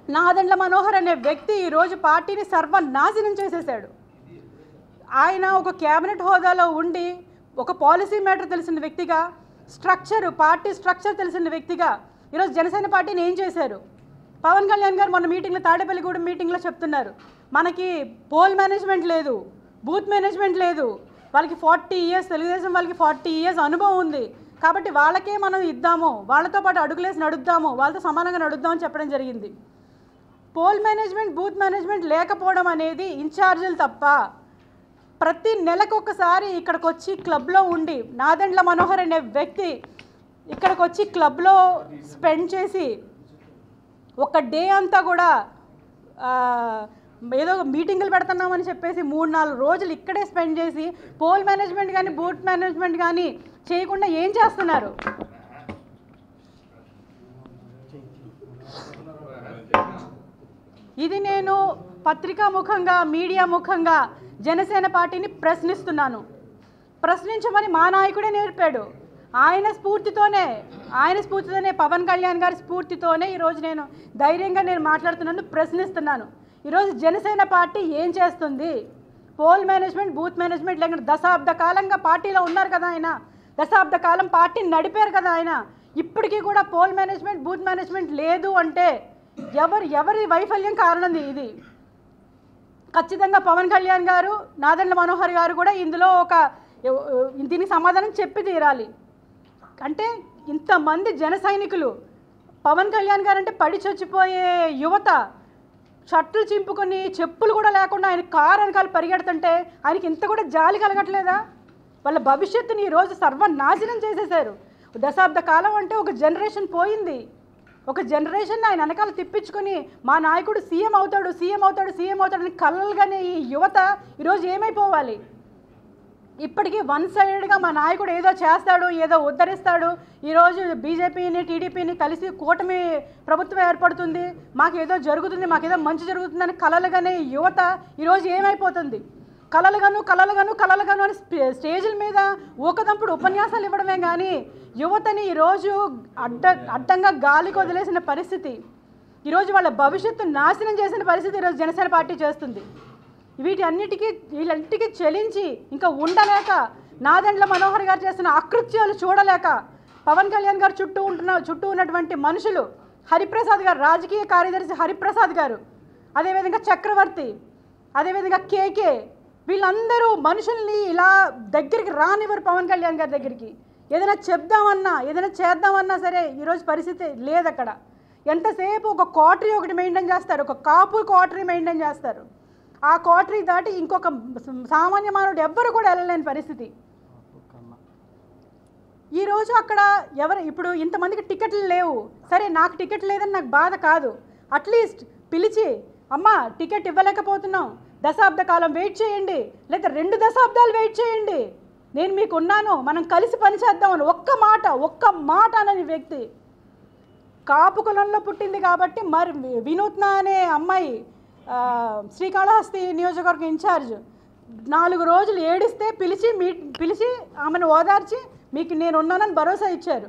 నాదెండ్ల మనోహర్ అనే వ్యక్తి ఈరోజు పార్టీని సర్వనాశనం చేసేశాడు. ఆయన ఒక క్యాబినెట్ హోదాలో ఉండి ఒక పాలసీ మ్యాటర్ తెలిసిన వ్యక్తిగా, పార్టీ స్ట్రక్చర్ తెలిసిన వ్యక్తిగా ఈరోజు జనసేన పార్టీని ఏం చేశారు? పవన్ కళ్యాణ్ గారు మొన్న మీటింగ్లో, తాడేపల్లిగూడెం మీటింగ్లో చెప్తున్నారు, మనకి పోల్ మేనేజ్మెంట్ లేదు, బూత్ మేనేజ్మెంట్ లేదు, వాళ్ళకి 40 years, తెలుగుదేశం వాళ్ళకి 40 years అనుభవం ఉంది, కాబట్టి వాళ్ళకే మనం ఇద్దాము, వాళ్ళతో పాటు అడుగులేసి నడుద్దాము, వాళ్ళతో సమానంగా నడుద్దామని చెప్పడం జరిగింది. పోల్ మేనేజ్మెంట్, బూత్ మేనేజ్మెంట్ లేకపోవడం అనేది ఇన్ఛార్జీలు తప్ప. ప్రతి నెలకు ఒకసారి ఇక్కడికి వచ్చి క్లబ్లో ఉండి నాదెండ్ల మనోహర్ అనే వ్యక్తి ఇక్కడికి వచ్చి క్లబ్లో స్పెండ్ చేసి ఒక డే అంతా కూడా ఏదో మీటింగులు పెడుతున్నామని చెప్పేసి 3-4 రోజులు ఇక్కడే స్పెండ్ చేసి పోల్ మేనేజ్మెంట్ కానీ బూత్ మేనేజ్మెంట్ కానీ చేయకుండా ఏం చేస్తున్నారు? ఇది నేను పత్రికా ముఖంగా, మీడియా ముఖంగా జనసేన పార్టీని ప్రశ్నిస్తున్నాను. ప్రశ్నించమని మా నాయకుడే నేర్పాడు. ఆయన స్ఫూర్తితోనే పవన్ కళ్యాణ్ గారి స్ఫూర్తితోనే ఈరోజు నేను ధైర్యంగా మాట్లాడుతున్నాను, ప్రశ్నిస్తున్నాను. ఈరోజు జనసేన పార్టీ ఏం చేస్తుంది? పోల్ మేనేజ్మెంట్, బూత్ మేనేజ్మెంట్ లేకుండా దశాబ్ద కాలంగా పార్టీలో ఉన్నారు కదా ఆయన, దశాబ్ద కాలం పార్టీని నడిపారు కదా ఆయన. ఇప్పటికీ కూడా పోల్ మేనేజ్మెంట్, బూత్ మేనేజ్మెంట్ లేదు అంటే ఎవరి వైఫల్యం కారణం ఇది? ఖచ్చితంగా పవన్ కళ్యాణ్ గారు, నాదెండ్ల మనోహర్ గారు కూడా ఇందులో దీనికి సమాధానం చెప్పి తీరాలి. అంటే ఇంతమంది జన సైనికులు, పవన్ కళ్యాణ్ గారు అంటే పడి చచ్చిపోయే యువత షర్టులు చింపుకొని చెప్పులు కూడా లేకుండా ఆయన కారు వెనకాల పరిగెడుతుంటే ఆయనకి ఇంత కూడా జాలి కలగట్లేదా? వాళ్ళ భవిష్యత్తుని ఈరోజు సర్వనాశనం చేసేశారు. దశాబ్ద కాలం అంటే ఒక జనరేషన్ పోయింది. ఒక జనరేషన్ ఆయన వెనకాల తిప్పించుకొని మా నాయకుడు సీఎం అవుతాడు అని కలలుగానే ఈ యువత ఈరోజు ఏమైపోవాలి? ఇప్పటికీ వన్ సైడెడ్గా మా నాయకుడు ఏదో చేస్తాడు, ఏదో ఉద్ధరిస్తాడు, ఈరోజు బీజేపీని, టీడీపీని కలిసి కూటమి ప్రభుత్వం ఏర్పడుతుంది, మాకేదో జరుగుతుంది, మాకేదో మంచి జరుగుతుందని కలలుగానే యువత ఈరోజు ఏమైపోతుంది? కలలుగాను అని స్టేజ్ల మీద ఊకదంపుడు ఉపన్యాసాలు ఇవ్వడమే కానీ యువతని ఈరోజు అడ్డంగా గాలికి వదిలేసిన పరిస్థితి, ఈరోజు వాళ్ళ భవిష్యత్తు నాశనం చేసిన పరిస్థితి ఈరోజు జనసేన పార్టీ చేస్తుంది. వీళ్ళంటికి చెలించి ఇంకా ఉండలేక, నాదెండ్ల మనోహర్ గారు చేస్తున్న అకృత్యాలు చూడలేక, పవన్ కళ్యాణ్ గారు చుట్టూ ఉన్నటువంటి మనుషులు, హరిప్రసాద్ గారు, రాజకీయ కార్యదర్శి హరిప్రసాద్ గారు, అదేవిధంగా చక్రవర్తి, అదేవిధంగా కేకే, వీళ్ళందరూ మనుషుల్ని ఇలా దగ్గరికి రానివ్వరు. పవన్ కళ్యాణ్ గారి దగ్గరికి ఏదైనా చెప్దామన్నా, ఏదైనా చేద్దామన్నా సరే ఈరోజు పరిస్థితి లేదు. అక్కడ ఎంతసేపు ఒక క్వార్టరీ ఒకటి మెయింటైన్ చేస్తారు, ఒక కాపు క్వార్టరీ మెయింటైన్ చేస్తారు. ఆ క్వార్టరీ దాటి ఇంకొక సామాన్య మానవుడు ఎవ్వరు కూడా వెళ్ళలేని పరిస్థితి. ఈరోజు అక్కడ ఇప్పుడు ఇంతమందికి టికెట్లు లేవు, సరే నాకు టికెట్ లేదని నాకు బాధ కాదు, అట్లీస్ట్ పిలిచి అమ్మ టికెట్ ఇవ్వలేకపోతున్నాం, దశాబ్ద కాలం వెయిట్ చేయండి, లేదా 2 దశాబ్దాలు వెయిట్ చేయండి, నేను మీకు ఉన్నాను, మనం కలిసి పనిచేద్దామని ఒక్క మాట అనని వ్యక్తి. కాపు కులంలో పుట్టింది కాబట్టి మరి వినూత్న అనే అమ్మాయి శ్రీకాళహస్తి నియోజకవర్గం ఇన్ఛార్జ్ 4 రోజులు ఏడిస్తే పిలిచి ఆమెను ఓదార్చి మీకు నేను ఉన్నానని భరోసా ఇచ్చారు.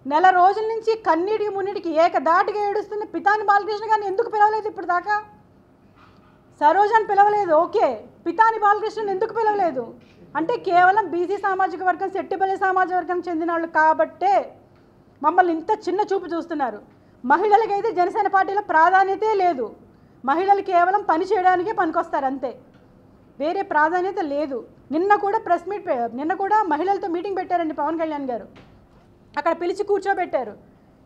నెల రోజుల నుంచి కన్నీటికి మున్నిటికి ఏకదాటిగా ఏడుస్తున్న పితాని బాలకృష్ణ గారిని ఎందుకు పిలవలేదు? ఇప్పుడు దాకా సరోజాని పిలవలేదు, ఓకే, పితాని బాలకృష్ణని ఎందుకు పిలవలేదు? అంటే కేవలం బీసీ సామాజిక వర్గం, సెట్టిపల్లి సామాజిక వర్గం చెందిన వాళ్ళు కాబట్టే మమ్మల్ని ఇంత చిన్న చూపు చూస్తున్నారు. మహిళలకైతే జనసేన పార్టీలో ప్రాధాన్యతే లేదు. మహిళలు కేవలం పని చేయడానికే పనికొస్తారు అంతే, వేరే ప్రాధాన్యత లేదు. నిన్న కూడా మహిళలతో మీటింగ్ పెట్టారండి పవన్ కళ్యాణ్ గారు. అక్కడ పిలిచి కూర్చోబెట్టారు.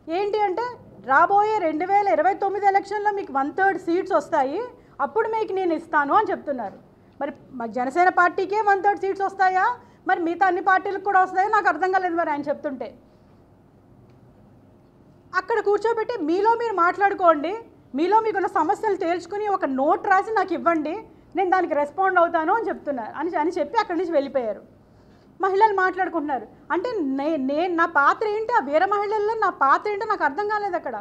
ఏంటి అంటే రాబోయే 2029 ఎలక్షన్లో మీకు 1/3 సీట్స్ వస్తాయి, అప్పుడు మీకు నేను ఇస్తాను అని చెప్తున్నారు. మరి జనసేన పార్టీకే 1/3 సీట్స్ వస్తాయా, మరి మిగతా అన్ని పార్టీలకు కూడా వస్తాయో నాకు అర్థం కాలేదు మరి ఆయన చెప్తుంటే. అక్కడ కూర్చోబెట్టి మీలో మీరు మాట్లాడుకోండి, మీలో మీకున్న సమస్యలు తేల్చుకుని ఒక నోట్ రాసి నాకు ఇవ్వండి, నేను దానికి రెస్పాండ్ అవుతాను అని చెప్తున్నారు అని చెప్పి అక్కడి నుంచి వెళ్ళిపోయారు. మహిళలు మాట్లాడుకుంటున్నారు. అంటే నా పాత్ర ఏంటి, ఆ వీర మహిళల్లో నా పాత్ర ఏంటో నాకు అర్థం కాలేదు. అక్కడ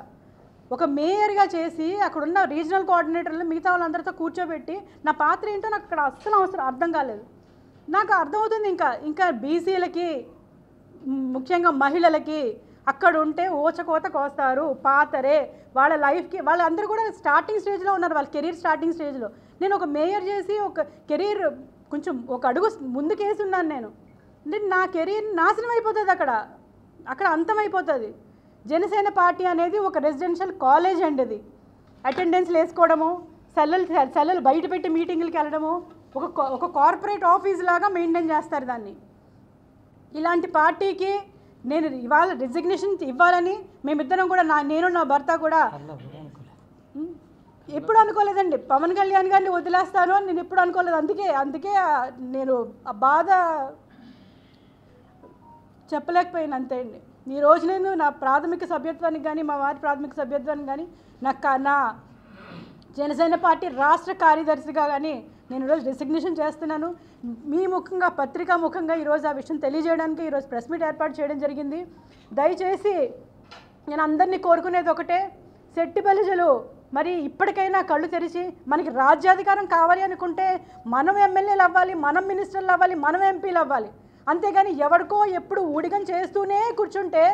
ఒక మేయర్గా చేసి అక్కడున్న రీజనల్ కోఆర్డినేటర్లు మిగతా వాళ్ళందరితో కూర్చోబెట్టి నా పాత్ర ఏంటో నాకు అక్కడ అస్సలు అర్థం కాలేదు. నాకు అర్థమవుతుంది ఇంకా బీసీలకి, ముఖ్యంగా మహిళలకి, అక్కడ ఉంటే ఊచకోత కోస్తారు, పాతరే, వాళ్ళ లైఫ్కి వాళ్ళందరూ కూడా స్టార్టింగ్ స్టేజ్లో ఉన్నారు, వాళ్ళ కెరీర్ స్టార్టింగ్ స్టేజ్లో. నేను ఒక మేయర్ చేసి ఒక కెరీర్ కొంచెం ఒక అడుగు ముందుకేసి ఉన్నాను నేను. అంటే నా కెరీర్ నాశనం అయిపోతుంది, అక్కడ అంతమైపోతుంది. జనసేన పార్టీ అనేది ఒక రెసిడెన్షియల్ కాలేజ్ అండి. అది అటెండెన్స్లు వేసుకోవడము, సెల్లలు బయట పెట్టి మీటింగులకి వెళ్ళడము, ఒక కార్పొరేట్ ఆఫీస్ లాగా మెయింటైన్ చేస్తారు దాన్ని. ఇలాంటి పార్టీకి నేను ఇవాళ రిజిగ్నేషన్ ఇవ్వాలని మేమిద్దరం కూడా నేను నా భర్త కూడా ఎప్పుడు అనుకోలేదండి. పవన్ కళ్యాణ్ గారిని వదిలేస్తాను అని నేను ఎప్పుడు అనుకోలేదు. అందుకే నేను ఆ బాధ చెప్పలేకపోయాను, అంతే అండి. ఈరోజు నేను నా ప్రాథమిక సభ్యత్వానికి కానీ మా వారి ప్రాథమిక సభ్యత్వానికి కానీ నా జనసేన పార్టీ రాష్ట్ర కార్యదర్శిగా కానీ నేను ఈరోజు రిజిగ్నేషన్ చేస్తున్నాను. మీ ముఖంగా పత్రికా ముఖంగా ఈరోజు ఆ విషయం తెలియజేయడానికి ఈరోజు ప్రెస్ మీట్ ఏర్పాటు చేయడం జరిగింది. దయచేసి నేను అందరినీ కోరుకునేది ఒకటే, శెట్టి బలిజలు మరి ఇప్పటికైనా కళ్ళు తెరిచి మనకి రాజ్యాధికారం కావాలి అనుకుంటే మనం ఎమ్మెల్యేలు అవ్వాలి, మనం మినిస్టర్లు అవ్వాలి, మనం ఎంపీలు అవ్వాలి. అంతేగాని ఎవరికో ఎప్పుడు ఊడిగం చేస్తూనే కూర్చుంటే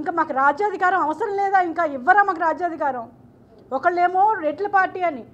ఇంకా మాకు రాజ్యాధికారం అవసరం లేదా? ఇంకా ఇవ్వరా మాకు రాజ్యాధికారం? ఒకళ్ళేమో రెడ్ల పార్టీ అని,